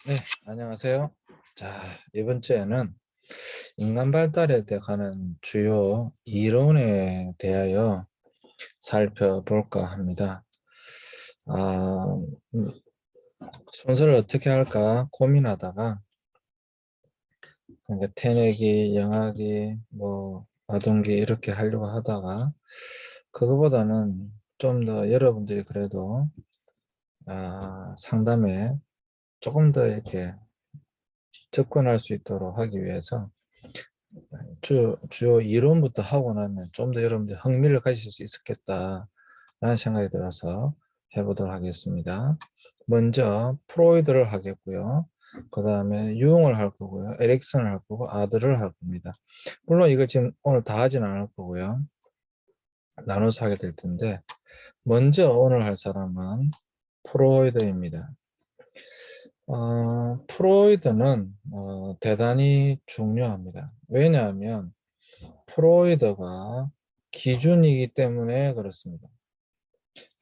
네, 안녕하세요. 자, 이번 주에는 인간 발달에 관한 주요 이론에 대하여 살펴볼까 합니다. 아, 음, 순서를 어떻게 할까 고민하다가 그러니까 태내기, 영하기, 뭐 아동기 이렇게 하려고 하다가 그거보다는 좀 더 여러분들이 그래도 상담에 조금 더 이렇게 접근할 수 있도록 하기 위해서 주요 이론부터 하고 나면 좀 더 여러분들 흥미를 가지실 수 있겠다라는 생각이 들어서 해보도록 하겠습니다. 먼저 프로이드를 하겠고요. 그 다음에 유응을 할 거고요. 에릭슨을 할 거고 아들을 할 겁니다. 물론 이걸 지금 오늘 다 하진 않을 거고요. 나눠서 하게 될 텐데 먼저 오늘 할 사람은 프로이드입니다. 프로이드는 대단히 중요합니다. 왜냐하면 프로이드가 기준이기 때문에 그렇습니다.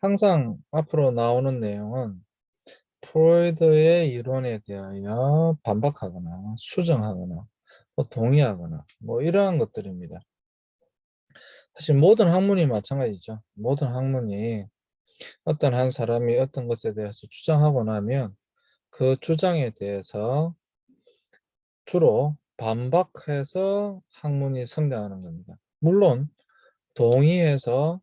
항상 앞으로 나오는 내용은 프로이드의 이론에 대하여 반박하거나 수정하거나 동의하거나 이러한 것들입니다. 사실 모든 학문이 마찬가지죠. 모든 학문이 어떤 한 사람이 어떤 것에 대해서 주장하고 나면 그 주장에 대해서 주로 반박해서 학문이 성장하는 겁니다. 물론 동의해서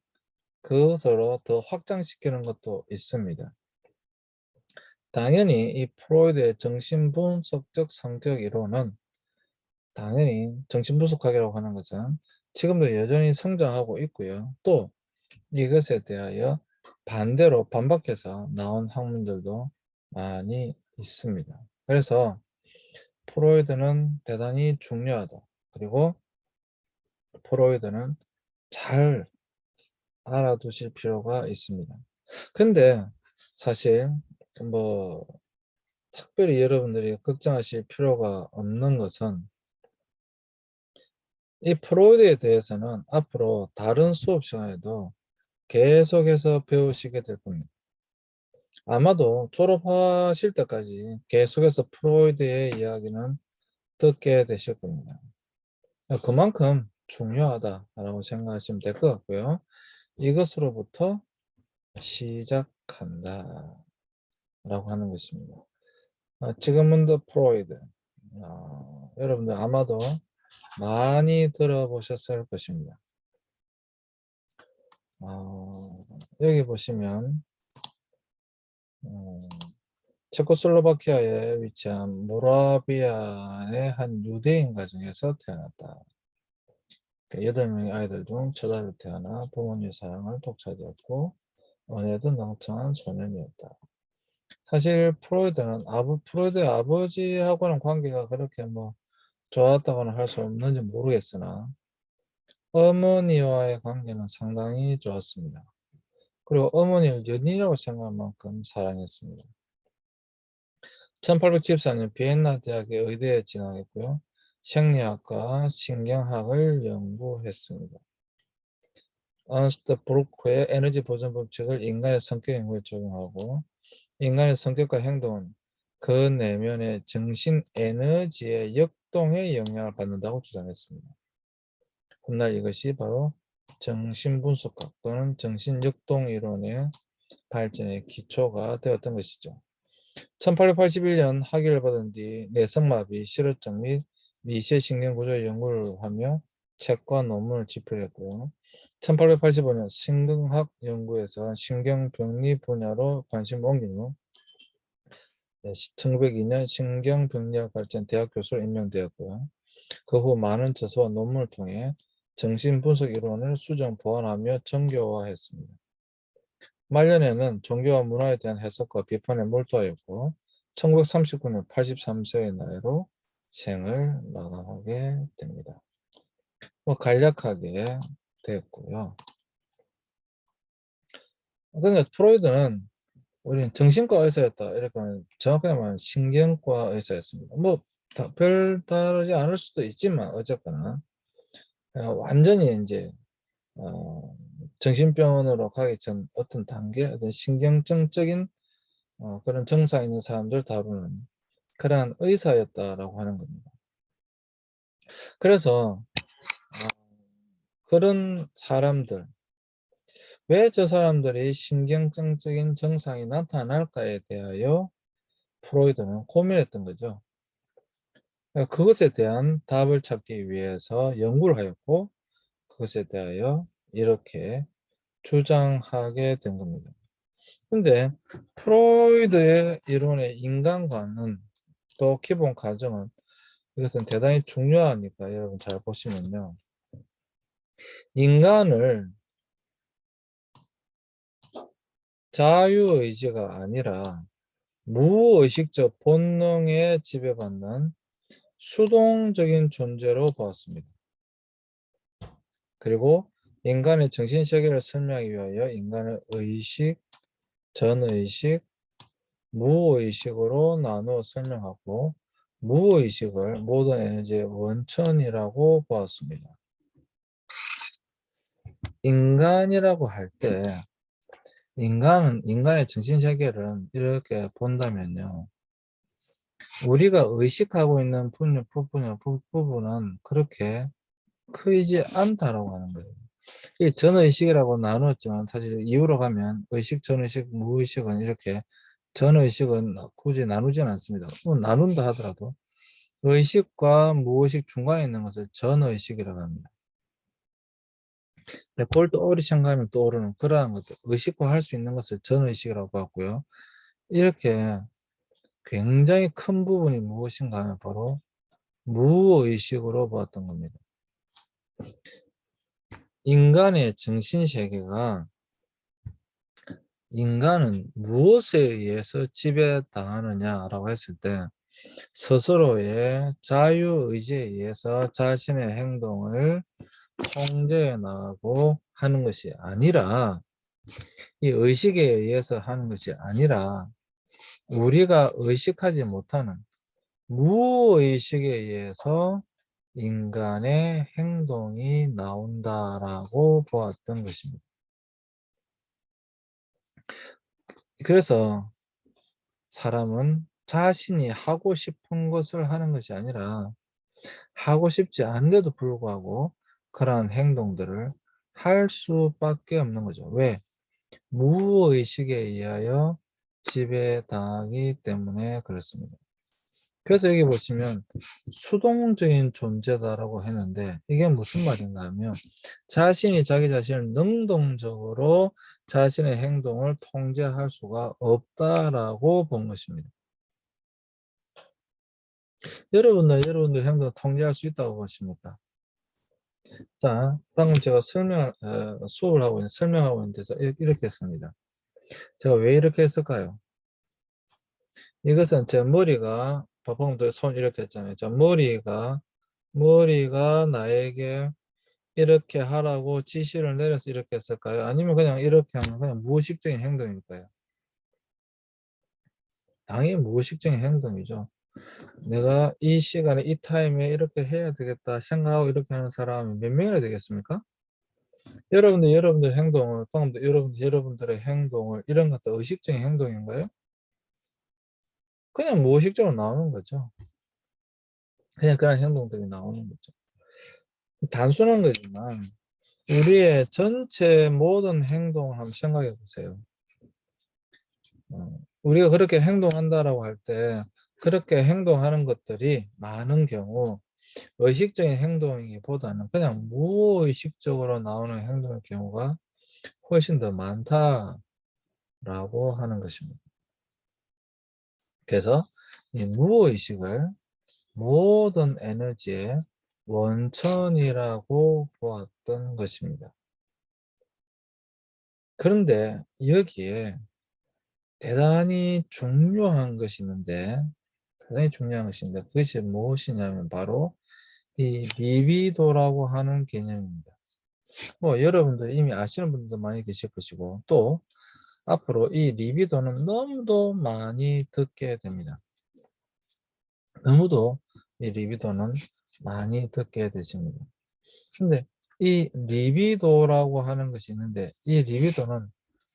그것으로 더 확장시키는 것도 있습니다. 당연히 이 프로이드의 정신분석적 성격 이론은 당연히 정신분석학이라고 하는 것은 지금도 여전히 성장하고 있고요. 또 이것에 대하여 반대로 반박해서 나온 학문들도 많이 있습니다. 그래서 프로이드는 대단히 중요하다. 그리고 프로이드는 잘 알아두실 필요가 있습니다. 근데 사실 뭐 특별히 여러분들이 걱정하실 필요가 없는 것은 이 프로이드에 대해서는 앞으로 다른 수업 시간에도 계속해서 배우시게 될 겁니다. 아마도 졸업하실 때까지 계속해서 프로이드의 이야기는 듣게 되실 겁니다. 그만큼 중요하다라고 생각하시면 될 것 같고요. 이것으로부터 시작한다 라고 하는 것입니다. 지금문드 프로이드 여러분들 아마도 많이 들어보셨을 것입니다. 여기 보시면 체코슬로바키아에 위치한 모라비아의 한 유대인 가정에서 태어났다. 8명의 아이들 중 첫아이로 태어나 부모님의 사랑을 독차지했고 은혜도 멍청한 소년이었다. 사실 프로이드의 아버지하고는 관계가 그렇게 좋았다고는 할 수 없는지 모르겠으나 어머니와의 관계는 상당히 좋았습니다. 그리고 어머니를 연인이라고 생각할 만큼 사랑했습니다. 1874년 비엔나 대학의 의대에 진학했고요. 생리학과 신경학을 연구했습니다. 언스트 브루크의 에너지 보존 법칙을 인간의 성격 연구에 적용하고 인간의 성격과 행동은 그 내면의 정신 에너지의 역동에 영향을 받는다고 주장했습니다. 훗날 이것이 바로 정신분석학 또는 정신역동 이론의 발전의 기초가 되었던 것이죠. 1881년 학위를 받은 뒤 내성마비, 실어증 및 미세신경구조의 연구를 하며 책과 논문을 집필했고요. 1885년 신경학 연구에서 신경병리 분야로 관심을 옮긴 후 1902년 신경병리학 발전 대학 교수로 임명되었고요. 그 후 많은 저서와 논문을 통해 정신분석 이론을 수정 보완하며 정교화했습니다. 말년에는 종교와 문화에 대한 해석과 비판에 몰두하였고 1939년 83세의 나이로 생을 마감하게 됩니다. 간략하게 됐고요. 근데 프로이드는 우리는 정신과 의사였다 이렇게 하면 정확하게 말하면 신경과 의사였습니다. 별 다르지 않을 수도 있지만 어쨌거나 완전히 이제 정신병원으로 가기 전 어떤 단계, 어떤 신경증적인 그런 증상 있는 사람들 다루는 그러한 의사였다라고 하는 겁니다. 그래서 그런 사람들, 왜 저 사람들이 신경증적인 증상이 나타날까에 대하여 프로이드는 고민했던 거죠. 그것에 대한 답을 찾기 위해서 연구를 하였고 그것에 대하여 이렇게 주장하게 된 겁니다. 근데 프로이드의 이론의 인간관은 또 기본 가정은 이것은 대단히 중요하니까 여러분 잘 보시면요. 인간을 자유의지가 아니라 무의식적 본능에 지배받는 수동적인 존재로 보았습니다. 그리고 인간의 정신세계를 설명하기 위하여 인간의 의식, 전의식, 무의식으로 나누어 설명하고 무의식을 모든 에너지의 원천이라고 보았습니다. 인간이라고 할 때 인간의 정신세계를 이렇게 본다면요. 우리가 의식하고 있는 부분은 그렇게 크지 않다라고 하는 거예요. 이 전의식이라고 나누었지만 사실 이유로 가면 의식, 전의식, 무의식은 이렇게 전의식은 굳이 나누지는 않습니다. 나눈다 하더라도 의식과 무의식 중간에 있는 것을 전의식이라고 합니다. 볼 떠오르 생각하면 떠오르는 그러한 것들, 의식화 할 수 있는 것을 전의식이라고 봤고요. 이렇게 굉장히 큰 부분이 무엇인가 하면 바로 무의식으로 보았던 겁니다. 인간의 정신세계가 인간은 무엇에 의해서 지배당하느냐라고 했을 때 스스로의 자유의지에 의해서 자신의 행동을 통제해 나가고 하는 것이 아니라 이 의식에 의해서 하는 것이 아니라 우리가 의식하지 못하는 무의식에 의해서 인간의 행동이 나온다라고 보았던 것입니다. 그래서 사람은 자신이 하고 싶은 것을 하는 것이 아니라 하고 싶지 않은데도 불구하고 그러한 행동들을 할 수밖에 없는 거죠. 왜? 무의식에 의하여 지배당하기 때문에 그렇습니다. 그래서 여기 보시면 수동적인 존재다라고 했는데 이게 무슨 말인가 하면 자신이 자기 자신을 능동적으로 자신의 행동을 통제할 수가 없다라고 본 것입니다. 여러분들 행동을 통제할 수 있다고 보십니까? 자, 방금 제가 수업을 하고 설명하고 있는데 이렇게 했습니다. 제가 왜 이렇게 했을까요? 이것은 제 머리가 방금도 손 이렇게 했잖아요. 자, 머리가 나에게 이렇게 하라고 지시를 내려서 이렇게 했을까요? 아니면 그냥 이렇게 하는 그냥 무의식적인 행동일까요? 당연히 무의식적인 행동이죠. 내가 이 시간에 이 타임에 이렇게 해야 되겠다 생각하고 이렇게 하는 사람이 몇 명이나 되겠습니까? 여러분들 행동을 방금도 여러분들의 행동을 이런 것도 의식적인 행동인가요? 그냥 무의식적으로 나오는 거죠. 그냥 그런 행동들이 나오는 거죠. 단순한 거지만 우리의 전체 모든 행동을 한번 생각해 보세요. 우리가 그렇게 행동한다라고 할 때 그렇게 행동하는 것들이 많은 경우 의식적인 행동이기보다는 그냥 무의식적으로 나오는 행동의 경우가 훨씬 더 많다라고 하는 것입니다. 그래서 이 무의식을 모든 에너지의 원천이라고 보았던 것입니다. 그런데 여기에 대단히 중요한 것이 있는데 그것이 무엇이냐면 바로 이 리비도라고 하는 개념입니다. 뭐 여러분들 이미 아시는 분들도 많이 계실 것이고 또 앞으로 이 리비도는 너무도 많이 듣게 됩니다. 너무도 이 리비도는 많이 듣게 되십니다. 근데 이 리비도라고 하는 것이 있는데 이 리비도는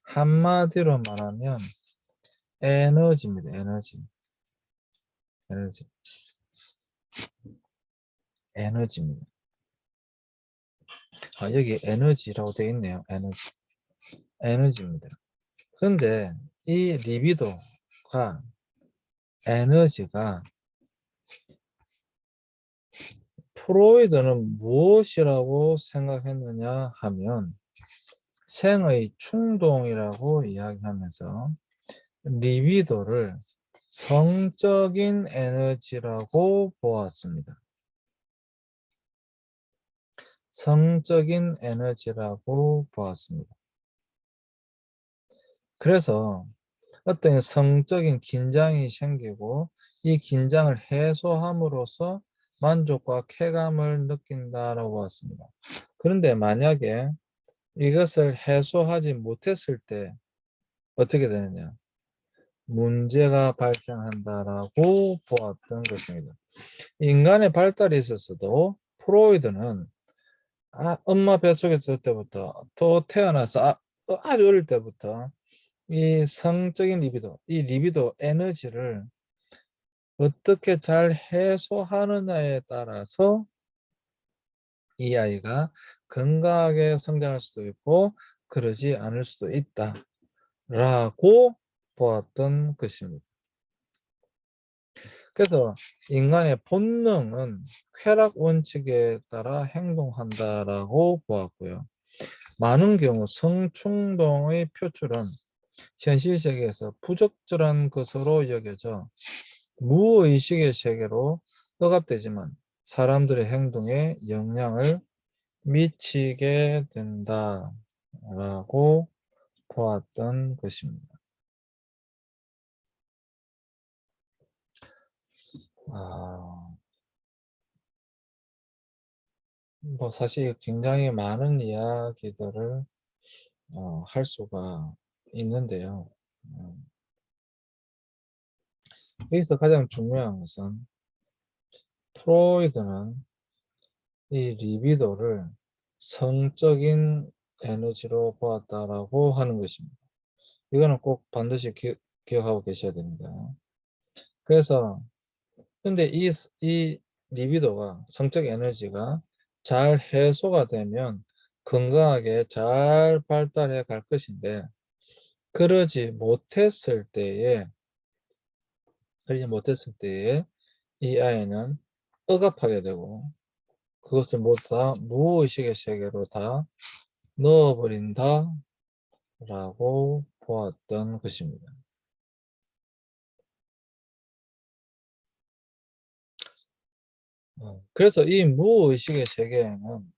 한마디로 말하면 에너지입니다. 에너지. 에너지. 에너지입니다. 아, 여기 에너지라고 되어 있네요. 에너지. 에너지입니다. 근데 이 리비도가 에너지가 프로이드는 무엇이라고 생각했느냐 하면 생의 충동이라고 이야기하면서 리비도를 성적인 에너지라고 보았습니다. 성적인 에너지라고 보았습니다. 그래서 어떤 성적인 긴장이 생기고 이 긴장을 해소함으로써 만족과 쾌감을 느낀다라고 보았습니다. 그런데 만약에 이것을 해소하지 못했을 때 어떻게 되느냐? 문제가 발생한다라고 보았던 것입니다. 인간의 발달에 있어서도 프로이드는 엄마 뱃속에 있을 때부터 또 태어나서 아주 어릴 때부터 이 성적인 리비도, 이 리비도 에너지를 어떻게 잘 해소하느냐에 따라서 이 아이가 건강하게 성장할 수도 있고 그러지 않을 수도 있다라고 보았던 것입니다. 그래서 인간의 본능은 쾌락 원칙에 따라 행동한다라고 보았고요. 많은 경우 성충동의 표출은 현실 세계에서 부적절한 것으로 여겨져 무의식의 세계로 억압되지만 사람들의 행동에 영향을 미치게 된다라고 보았던 것입니다. 뭐 사실 굉장히 많은 이야기들을 할 수가 있는데요. 여기서 가장 중요한 것은 프로이드는 이 리비도를 성적인 에너지로 보았다라고 하는 것입니다. 이거는 꼭 반드시 기억하고 계셔야 됩니다. 그래서 근데 이 리비도가 성적 에너지가 잘 해소가 되면 건강하게 잘 발달해 갈 것인데 그러지 못했을 때에 이 아이는 억압하게 되고 그것을 모두 다 무의식의 세계로 다 넣어버린다 라고 보았던 것입니다. 그래서 이 무의식의 세계에는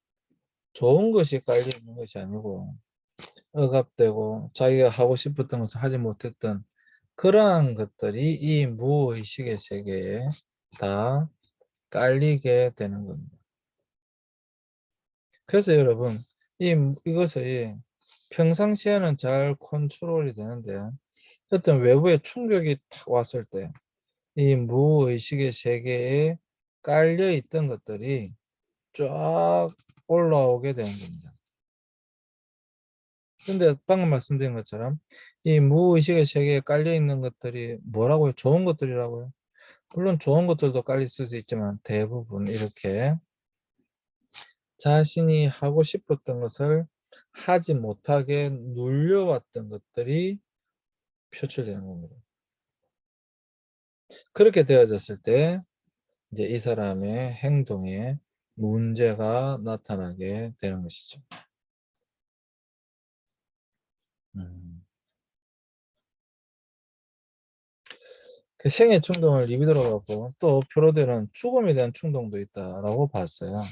좋은 것이 깔려 있는 것이 아니고 억압되고 자기가 하고 싶었던 것을 하지 못했던 그러한 것들이 이 무의식의 세계에 다 깔리게 되는 겁니다. 그래서 여러분 이것이 평상시에는 잘 컨트롤이 되는데 어떤 외부의 충격이 탁 왔을 때 이 무의식의 세계에 깔려 있던 것들이 쫙 올라오게 되는 겁니다. 근데 방금 말씀드린 것처럼 이 무의식의 세계에 깔려 있는 것들이 뭐라고요? 좋은 것들이라고요? 물론 좋은 것들도 깔려 있을 수 있지만 대부분 이렇게 자신이 하고 싶었던 것을 하지 못하게 눌려왔던 것들이 표출되는 겁니다. 그렇게 되어졌을 때 이제 이 사람의 행동에 문제가 나타나게 되는 것이죠. 음. 그 생애 충동을 리비도로 갖고 또 표로되는 죽음에 대한 충동도 있다라고 봤어요.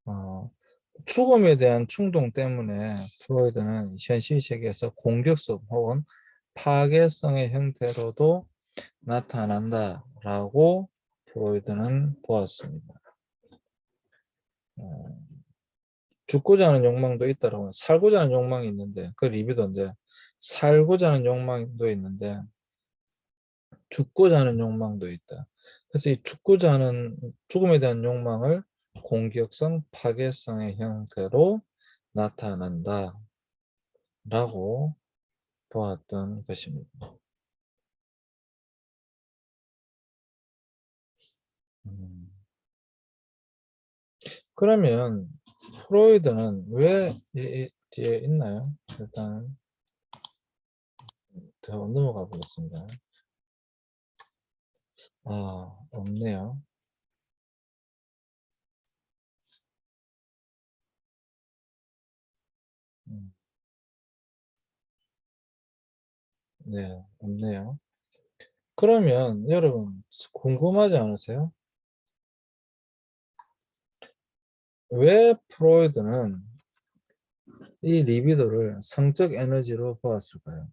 어, 죽음에 대한 충동 때문에 프로이드는 현실 세계에서 공격성 혹은 파괴성의 형태로도 나타난다라고 프로이드는 보았습니다. 어, 죽고자 하는 욕망도 있다라고 살고자 하는 욕망이 있는데 그 리비도인데 살고자 하는 욕망도 있는데 죽고자 하는 욕망도 있다. 그래서 이 죽고자 하는 죽음에 대한 욕망을 공격성, 파괴성의 형태로 나타난다라고 보았던 것입니다. 그러면 프로이드는 왜 뒤에 있나요? 일단 더 넘어가 보겠습니다. 없네요. 음, 네, 없네요. 그러면 여러분 궁금하지 않으세요? 왜 프로이드는 이 리비도를 성적 에너지로 보았을까요?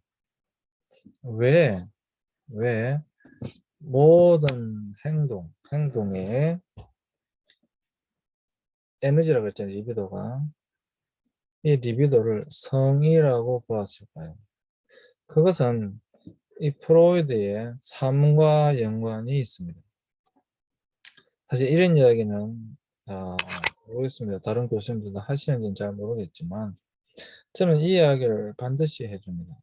왜, 왜 모든 행동의 에너지라고 했잖아요, 리비도가. 이 리비도를 성이라고 보았을까요? 그것은 이 프로이드의 삶과 연관이 있습니다. 사실 이런 이야기는 모르겠습니다. 다른 교수님들도 하시는지는 잘 모르겠지만 저는 이 이야기를 반드시 해줍니다.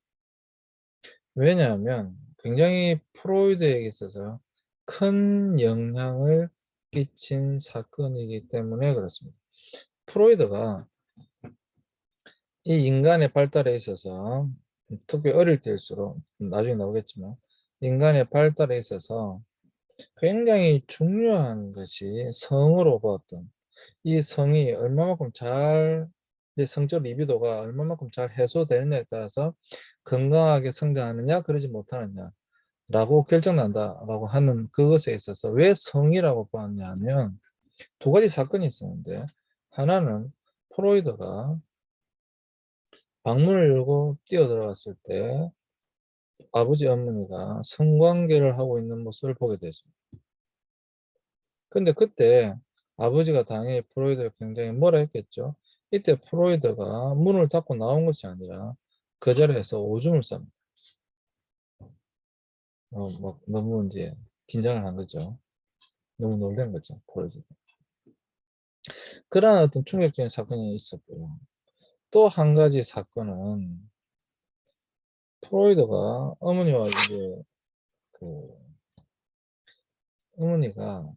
왜냐하면 굉장히 프로이드에게 있어서 큰 영향을 끼친 사건이기 때문에 그렇습니다. 프로이드가 이 인간의 발달에 있어서 특히 어릴 때일수록 나중에 나오겠지만 인간의 발달에 있어서 굉장히 중요한 것이 성으로 보았던 이 성이 얼마만큼 잘 성적 리비도가 얼마만큼 잘 해소되느냐에 따라서 건강하게 성장하느냐 그러지 못하느냐 라고 결정난다라고 하는 그것에 있어서 왜 성이라고 보았냐 하면 두 가지 사건이 있었는데 하나는 프로이드가 방문을 열고 뛰어들어갔을 때 아버지 어머니가 성관계를 하고 있는 모습을 보게 되죠. 근데 그때 아버지가 당연히 프로이드를 굉장히 뭐라 했겠죠. 이때 프로이드가 문을 닫고 나온 것이 아니라 그 자리에서 오줌을 쌉니다. 막 너무 이제 긴장을 한 거죠. 너무 놀란 거죠. 프로이드. 그러한 어떤 충격적인 사건이 있었고요. 또 한 가지 사건은 프로이드가 어머니와 이제 그 어머니가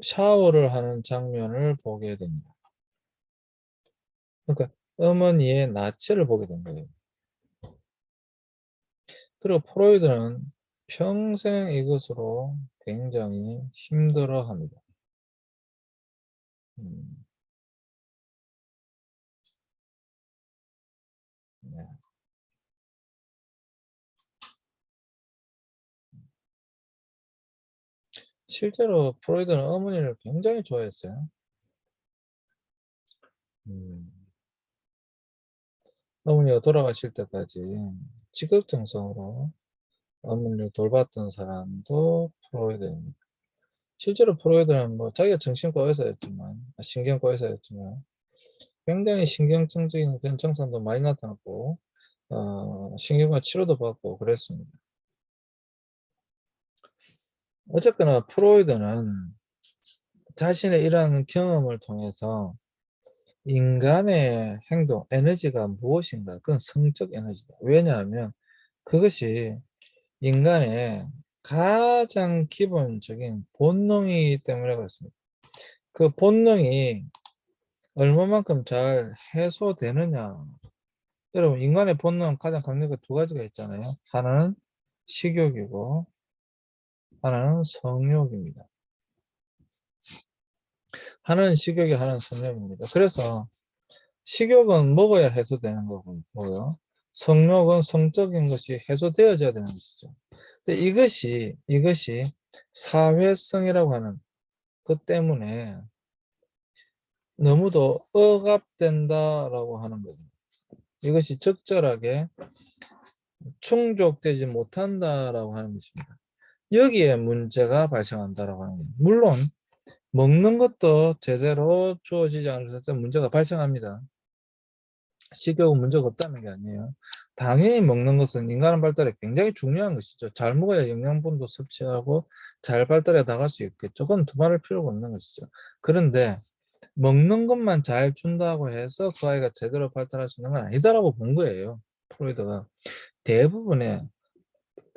샤워를 하는 장면을 보게 됩니다. 그러니까 어머니의 나체를 보게 된 거예요. 그리고 프로이드는 평생 이것으로 굉장히 힘들어 합니다. 음, 네. 실제로 프로이드는 어머니를 굉장히 좋아했어요. 음, 어머니가 돌아가실 때까지 지극정성으로 어머니를 돌봤던 사람도 프로이드입니다. 실제로 프로이드는 뭐 자기가 정신과 의사였지만, 신경과 의사였지만, 굉장히 신경증적인 그런 증상도 많이 나타났고, 신경과 치료도 받고 그랬습니다. 어쨌거나 프로이드는 자신의 이러한 경험을 통해서 인간의 행동, 에너지가 무엇인가? 그건 성적 에너지다. 왜냐하면 그것이 인간의 가장 기본적인 본능이기 때문에 그렇습니다. 그 본능이 얼마만큼 잘 해소되느냐. 여러분, 인간의 본능은 가장 강력한 두 가지가 있잖아요. 하나는 식욕이고, 하나는 성욕입니다. 하나는 식욕이, 하나는 성욕입니다. 그래서 식욕은 먹어야 해소되는 거고요. 성욕은 성적인 것이 해소되어져야 되는 것이죠. 근데 이것이 사회성이라고 하는 것 때문에 너무도 억압된다라고 하는 거죠. 이것이 적절하게 충족되지 못한다라고 하는 것입니다. 여기에 문제가 발생한다라고 하는 거예요. 물론 먹는 것도 제대로 주어지지 않을 때 문제가 발생합니다. 식욕은 문제가 없다는 게 아니에요. 당연히 먹는 것은 인간의 발달에 굉장히 중요한 것이죠. 잘 먹어야 영양분도 섭취하고 잘 발달해 나갈 수 있겠죠. 그건 두말할 필요가 없는 것이죠. 그런데 먹는 것만 잘 준다고 해서 그 아이가 제대로 발달할 수 있는 건 아니다라고 본 거예요. 프로이드가 대부분의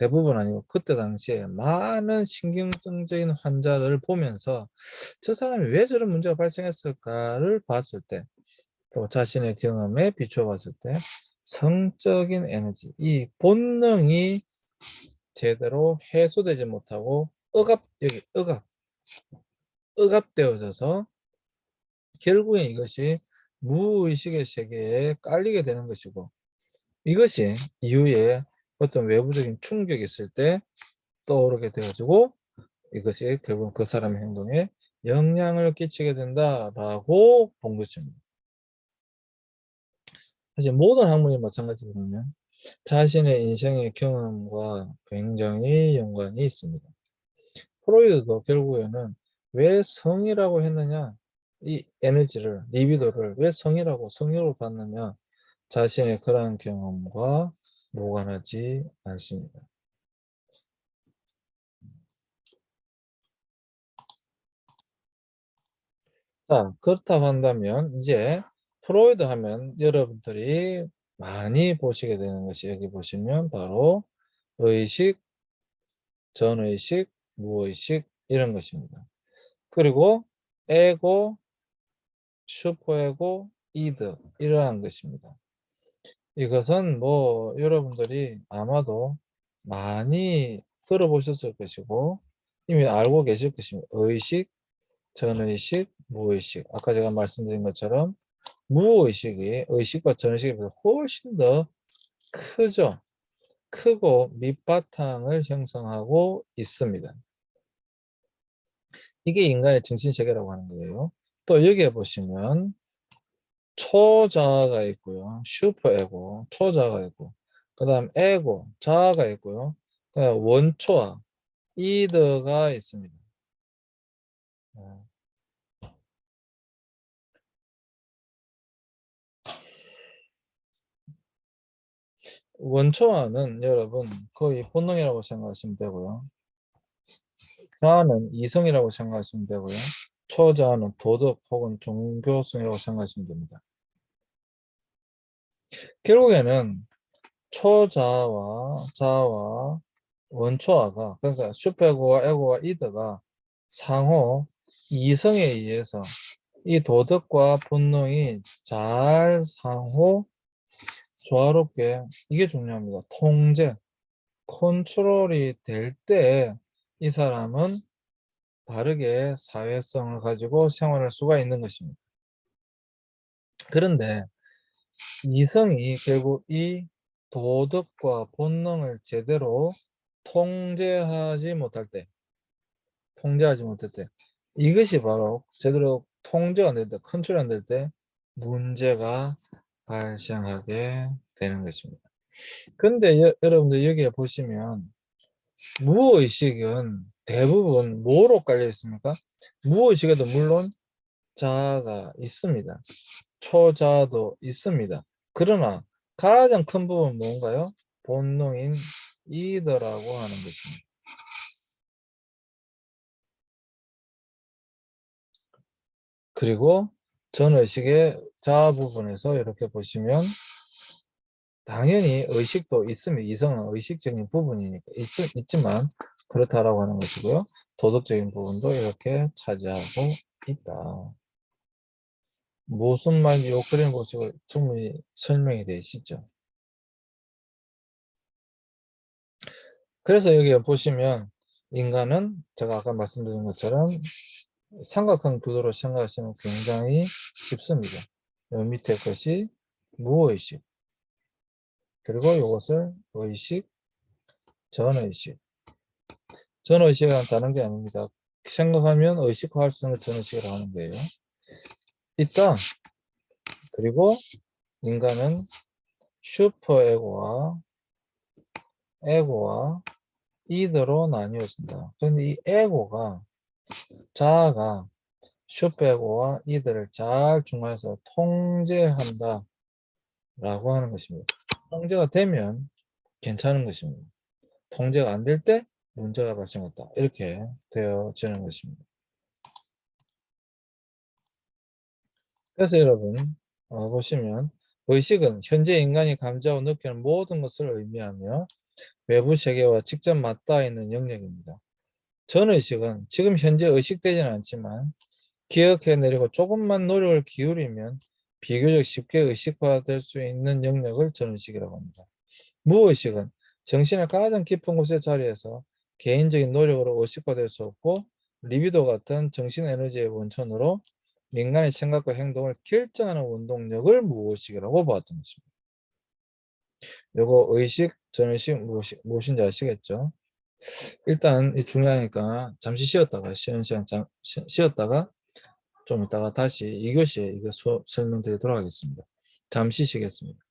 대부분 아니고 그때 당시에 많은 신경증적인 환자를 보면서 저 사람이 왜 저런 문제가 발생했을까를 봤을 때, 또 자신의 경험에 비추어 봤을 때 성적인 에너지, 이 본능이 제대로 해소되지 못하고 억압되어져서 결국엔 이것이 무의식의 세계에 깔리게 되는 것이고, 이것이 이후에 어떤 외부적인 충격이 있을 때 떠오르게 되어지고, 이것이 결국 그 사람의 행동에 영향을 끼치게 된다라고 본 것입니다. 사실 모든 학문이 마찬가지거든요. 자신의 인생의 경험과 굉장히 연관이 있습니다. 프로이드도 결국에는 왜 성이라고 했느냐, 이 에너지를, 리비도를 왜 성으로 봤느냐, 자신의 그러한 경험과 무관하지 않습니다. 자, 그렇다고 한다면 이제 프로이드 하면 여러분들이 많이 보시게 되는 것이, 여기 보시면 바로 의식, 전의식, 무의식 이런 것입니다. 그리고 에고, 슈퍼에고, 이드 이러한 것입니다. 이것은 뭐 여러분들이 아마도 많이 들어보셨을 것이고 이미 알고 계실 것입니다. 의식, 전의식, 무의식. 아까 제가 말씀드린 것처럼 무의식이 의식과 전의식에 비해서 훨씬 더 크죠. 크고 밑바탕을 형성하고 있습니다. 이게 인간의 정신세계라고 하는 거예요. 또 여기에 보시면 초자아가 있고요. 슈퍼에고, 초자아가 있고, 그 다음 에고, 자아가 있고요. 그다음 원초아, 이드가 있습니다. 원초아는 여러분 거의 본능이라고 생각하시면 되고요. 자아는 이성이라고 생각하시면 되고요. 초자아는 도덕 혹은 종교성이라고 생각하시면 됩니다. 결국에는 초자아와 자아와 원초아가, 그러니까 슈퍼에고와 에고와 이드가 상호 이성에 의해서 이 도덕과 본능이 잘 상호 조화롭게, 이게 중요합니다. 통제, 컨트롤이 될 때 이 사람은 바르게 사회성을 가지고 생활할 수가 있는 것입니다. 그런데 이성이 결국 이 도덕과 본능을 제대로 통제하지 못할 때, 이것이 바로 제대로 통제가 안 될 때, 컨트롤 안 될 때 문제가 발생하게 되는 것입니다. 근데 여러분들 여기에 보시면 무의식은 대부분 뭐로 깔려 있습니까? 무의식에도 물론 자아가 있습니다. 초자도 있습니다. 그러나 가장 큰 부분은 뭔가요? 본능인 이더라고 하는 것입니다. 그리고 전의식의 자아 부분에서 이렇게 보시면 당연히 의식도 있습니다. 이성은 의식적인 부분이니까 있지만 그렇다라고 하는 것이고요. 도덕적인 부분도 이렇게 차지하고 있다. 무슨 말인지 요 그림 보시고 충분히 설명이 되시죠. 그래서 여기 보시면 인간은 제가 아까 말씀드린 것처럼 삼각형 구도로 생각하시면 굉장히 쉽습니다. 요 밑에 것이 무의식, 그리고 이것을 의식, 전의식. 전의식은 다른 게 아닙니다. 생각하면 의식화할 수 있는 전의식을 하는 거예요. 일단 그리고 인간은 슈퍼에고와 에고와 이더로 나뉘어진다. 그런데 이 에고가, 자아가 슈퍼에고와 이더를 잘 중화해서 통제한다 라고 하는 것입니다. 통제가 되면 괜찮은 것입니다. 통제가 안 될 때 문제가 발생했다, 이렇게 되어지는 것입니다. 그래서 여러분 보시면 의식은 현재 인간이 감지하고 느끼는 모든 것을 의미하며 외부 세계와 직접 맞닿아 있는 영역입니다. 전의식은 지금 현재 의식되지는 않지만 기억해내려고 조금만 노력을 기울이면 비교적 쉽게 의식화될 수 있는 영역을 전의식이라고 합니다. 무의식은 정신의 가장 깊은 곳의 자리에서 개인적인 노력으로 의식화될 수 없고 리비도 같은 정신 에너지의 원천으로 인간의 생각과 행동을 결정하는 원동력을 무의식이라고 보았던 것입니다. 요거 의식, 전의식, 무의식 무엇인지 아시겠죠? 일단 이 중요하니까 잠시 쉬었다가 쉬는 시간 쉬었다가 좀 이따가 다시 2교시에 이거 설명드리도록 하겠습니다. 잠시 쉬겠습니다.